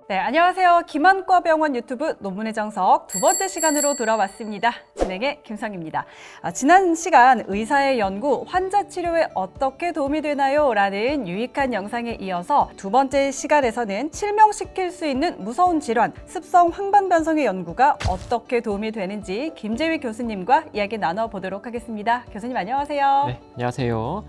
네, 안녕하세요. 김한과병원 유튜브 논문의 정석 두 번째 시간으로 돌아왔습니다. 진행의 김성입니다. 지난 시간 의사의 연구, 환자 치료에 어떻게 도움이 되나요? 라는 유익한 영상에 이어서 두 번째 시간에서는 실명시킬 수 있는 무서운 질환, 습성 황반변성의 연구가 어떻게 도움이 되는지 김재휘 교수님과 이야기 나눠보도록 하겠습니다. 교수님 안녕하세요. 네, 안녕하세요.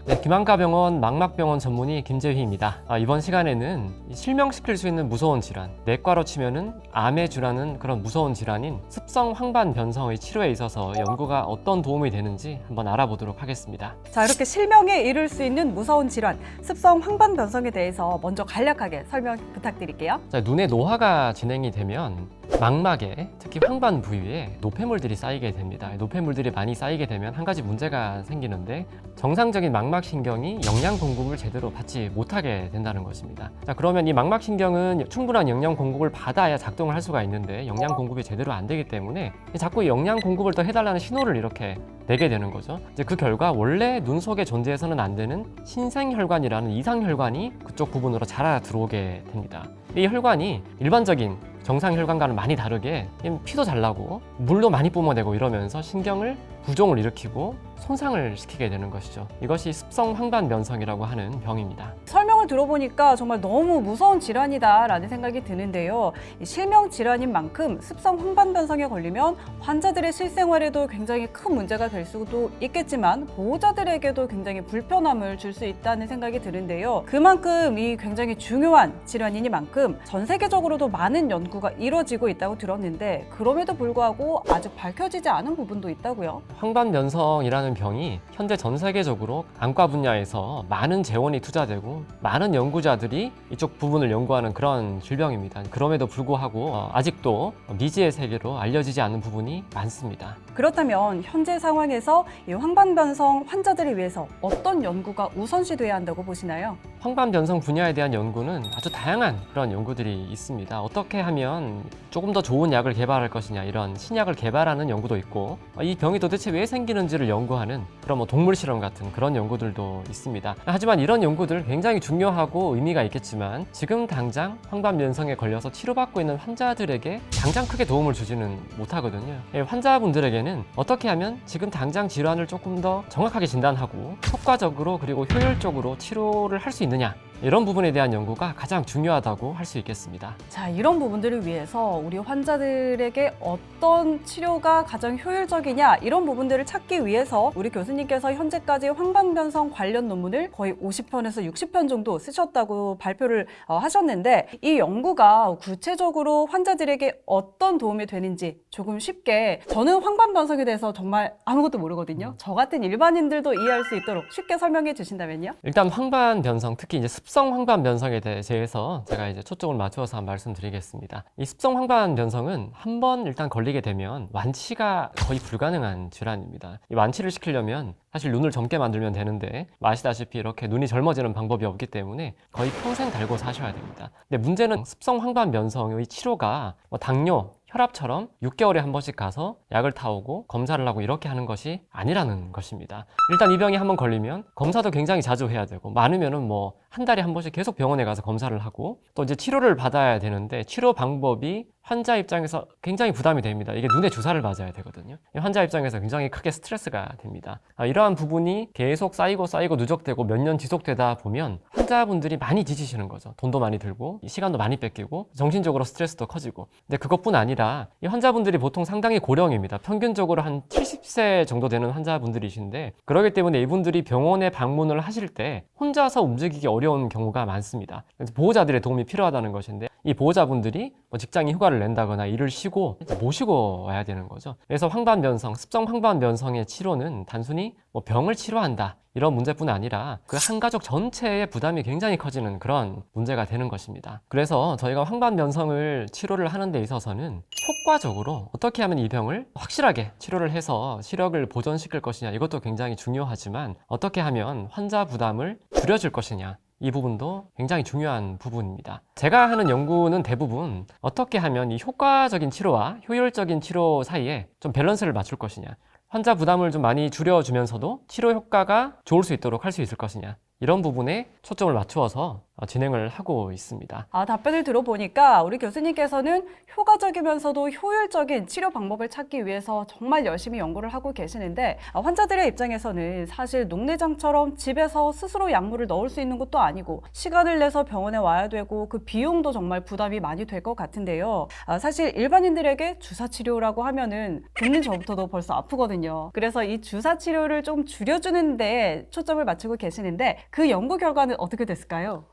네, 김한과병원 망막병원 전문의 김재휘입니다. 이번 시간에는 실명시킬 수 있는 무서운 질환, 내과로 치면은 암에 준하는 그런 무서운 질환인 습성 황반변성의 치료에 있어서 연구가 어떤 도움이 되는지 한번 알아보도록 하겠습니다. 자, 이렇게 실명에 이를 수 있는 무서운 질환, 습성 황반변성에 대해서 먼저 간략하게 설명 부탁드릴게요. 자, 눈의 노화가 진행이 되면 망막에 특히 황반 부위에 노폐물들이 쌓이게 됩니다. 노폐물들이 많이 쌓이게 되면 한 가지 문제가 생기는데 정상적인 망막신경이 영양 공급을 제대로 받지 못하게 된다는 것입니다. 자, 그러면 이 망막신경은 충분한 영양 공급을 받아야 작동을 할 수가 있는데 영양 공급이 제대로 안 되기 때문에 자꾸 영양 공급을 더 해달라는 신호를 이렇게 내게 되는 거죠. 이제 그 결과 원래 눈 속에 존재해서는 안 되는 신생혈관이라는 이상혈관이 그쪽 부분으로 자라 들어오게 됩니다. 이 혈관이 일반적인 정상혈관과는 많이 다르게 피도 잘 나고 물도 많이 뿜어내고 이러면서 신경을 부종을 일으키고 손상을 시키게 되는 것이죠. 이것이 습성 황반변성이라고 하는 병입니다. 설명을 들어보니까 정말 너무 무서운 질환이다라는 생각이 드는데요. 이 실명 질환인 만큼 습성 황반변성에 걸리면 환자들의 실생활에도 굉장히 큰 문제가 될 수도 있겠지만 보호자들에게도 굉장히 불편함을 줄 수 있다는 생각이 드는데요. 그만큼 이 굉장히 중요한 질환이니만큼 전 세계적으로도 많은 연구가 이루어지고 있다고 들었는데 그럼에도 불구하고 아직 밝혀지지 않은 부분도 있다고요. 황반변성이라는 병이 현재 전 세계적으로 안과 분야에서 많은 재원이 투자되고 많은 연구자들이 이쪽 부분을 연구하는 그런 질병입니다. 그럼에도 불구하고 아직도 미지의 세계로 알려지지 않은 부분이 많습니다. 그렇다면 현재 상황에서 이 황반변성 환자들을 위해서 어떤 연구가 우선시돼야 한다고 보시나요? 황반변성 분야에 대한 연구는 아주 다양한 그런 연구들이 있습니다. 어떻게 하면 조금 더 좋은 약을 개발할 것이냐 이런 신약을 개발하는 연구도 있고 이 병이 도대체 왜 생기는지를 연구하는 그런 동물 실험 같은 그런 연구들도 있습니다. 하지만 이런 연구들 굉장히 중요하고 의미가 있겠지만 지금 당장 황반변성에 걸려서 치료받고 있는 환자들에게 당장 크게 도움을 주지는 못하거든요. 환자분들에게는 어떻게 하면 지금 당장 질환을 조금 더 정확하게 진단하고 효과적으로 그리고 효율적으로 치료를 할 수 있느냐 이런 부분에 대한 연구가 가장 중요하다고 할 수 있겠습니다. 자, 이런 부분들을 위해서 우리 환자들에게 어떤 치료가 가장 효율적이냐 이런 부분들을 찾기 위해서 우리 교수님께서 현재까지 황반변성 관련 논문을 거의 50편에서 60편 정도 쓰셨다고 발표를 하셨는데 이 연구가 구체적으로 환자들에게 어떤 도움이 되는지 조금 쉽게 저는 황반변성에 대해서 정말 아무것도 모르거든요. 저 같은 일반인들도 이해할 수 있도록 쉽게 설명해 주신다면요? 일단 황반변성 특히 이제 습성 황반변성에 대해서 제가 이제 초점을 맞추어서 한번 말씀드리겠습니다. 이 습성 황반변성은 한번 일단 걸리게 되면 완치가 거의 불가능한 질환입니다. 이 완치를 시키려면 사실 눈을 젊게 만들면 되는데 아시다시피 이렇게 눈이 젊어지는 방법이 없기 때문에 거의 평생 달고 사셔야 됩니다. 근데 문제는 습성 황반변성의 치료가 당뇨, 혈압처럼 6개월에 한 번씩 가서 약을 타오고 검사를 하고 이렇게 하는 것이 아니라는 것입니다. 일단 이 병이 한번 걸리면 검사도 굉장히 자주 해야 되고 많으면은 뭐 한 달에 한 번씩 계속 병원에 가서 검사를 하고 또 이제 치료를 받아야 되는데 치료 방법이 환자 입장에서 굉장히 부담이 됩니다. 이게 눈에 주사를 맞아야 되거든요. 환자 입장에서 굉장히 크게 스트레스가 됩니다. 이러한 부분이 계속 쌓이고 누적되고 몇 년 지속되다 보면 환자분들이 많이 지치시는 거죠. 돈도 많이 들고 시간도 많이 뺏기고 정신적으로 스트레스도 커지고. 근데 그것뿐 아니라 이 환자분들이 보통 상당히 고령입니다. 평균적으로 한 70세 정도 되는 환자분들이신데 그렇기 때문에 이분들이 병원에 방문을 하실 때 혼자서 움직이기 어려운 경우가 많습니다. 그래서 보호자들의 도움이 필요하다는 것인데 이 보호자분들이 직장인 휴가를 낸다거나 일을 쉬고 모시고 와야 되는 거죠. 그래서 황반변성, 습성 황반변성의 치료는 단순히 병을 치료한다 이런 문제뿐 아니라 그 한 가족 전체의 부담이 굉장히 커지는 그런 문제가 되는 것입니다. 그래서 저희가 황반변성을 치료를 하는 데 있어서는 효과적으로 어떻게 하면 이 병을 확실하게 치료를 해서 시력을 보존시킬 것이냐 이것도 굉장히 중요하지만 어떻게 하면 환자 부담을 줄여줄 것이냐 이 부분도 굉장히 중요한 부분입니다. 제가 하는 연구는 대부분 어떻게 하면 이 효과적인 치료와 효율적인 치료 사이에 좀 밸런스를 맞출 것이냐 환자 부담을 좀 많이 줄여주면서도 치료 효과가 좋을 수 있도록 할 수 있을 것이냐 이런 부분에 초점을 맞추어서 진행을 하고 있습니다. 답변을 들어보니까 우리 교수님께서는 효과적이면서도 효율적인 치료 방법을 찾기 위해서 정말 열심히 연구를 하고 계시는데 환자들의 입장에서는 사실 녹내장처럼 집에서 스스로 약물을 넣을 수 있는 것도 아니고 시간을 내서 병원에 와야 되고 그 비용도 정말 부담이 많이 될 것 같은데요. 사실 일반인들에게 주사 치료라고 하면은 듣는 저부터도 벌써 아프거든요. 그래서 이 주사 치료를 좀 줄여주는데 초점을 맞추고 계시는데 그 연구 결과는 어떻게 됐을까요?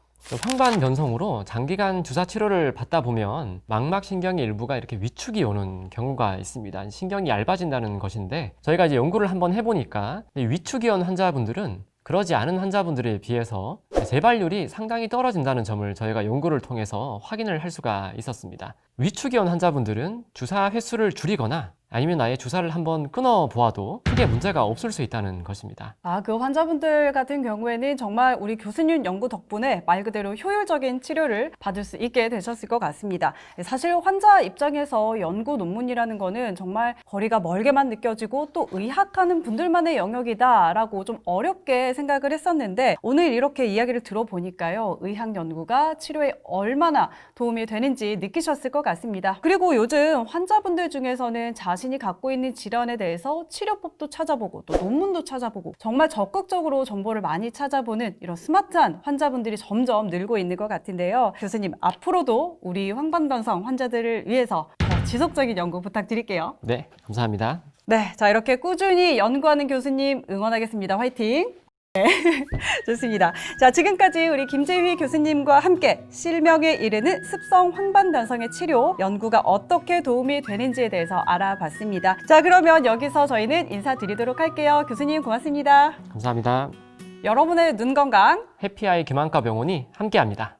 황반 변성으로 장기간 주사 치료를 받다 보면 망막신경의 일부가 이렇게 위축이 오는 경우가 있습니다. 신경이 얇아진다는 것인데 저희가 이제 연구를 한번 해보니까 위축이 온 환자분들은 그러지 않은 환자분들에 비해서 재발률이 상당히 떨어진다는 점을 저희가 연구를 통해서 확인을 할 수가 있었습니다. 위축이 온 환자분들은 주사 횟수를 줄이거나 아니면 아예 주사를 한번 끊어 보아도 크게 문제가 없을 수 있다는 것입니다. 그 환자분들 같은 경우에는 정말 우리 교수님 연구 덕분에 말 그대로 효율적인 치료를 받을 수 있게 되셨을 것 같습니다. 사실 환자 입장에서 연구 논문이라는 거는 정말 거리가 멀게만 느껴지고 또 의학하는 분들만의 영역이다라고 좀 어렵게 생각을 했었는데 오늘 이렇게 이야기를 들어보니까요. 의학 연구가 치료에 얼마나 도움이 되는지 느끼셨을 것 같습니다. 그리고 요즘 환자분들 중에서는 자신이 갖고 있는 질환에 대해서 치료법도 찾아보고 또 논문도 찾아보고 정말 적극적으로 정보를 많이 찾아보는 이런 스마트한 환자분들이 점점 늘고 있는 것 같은데요. 교수님, 앞으로도 우리 황반변성 환자들을 위해서 더 지속적인 연구 부탁드릴게요. 네, 감사합니다. 네, 자 이렇게 꾸준히 연구하는 교수님 응원하겠습니다. 화이팅! 네, 좋습니다. 자, 지금까지 우리 김재휘 교수님과 함께 실명에 이르는 습성 황반변성의 치료 연구가 어떻게 도움이 되는지에 대해서 알아봤습니다. 자, 그러면 여기서 저희는 인사드리도록 할게요. 교수님 고맙습니다. 감사합니다. 여러분의 눈 건강 해피아이 김한과 병원이 함께합니다.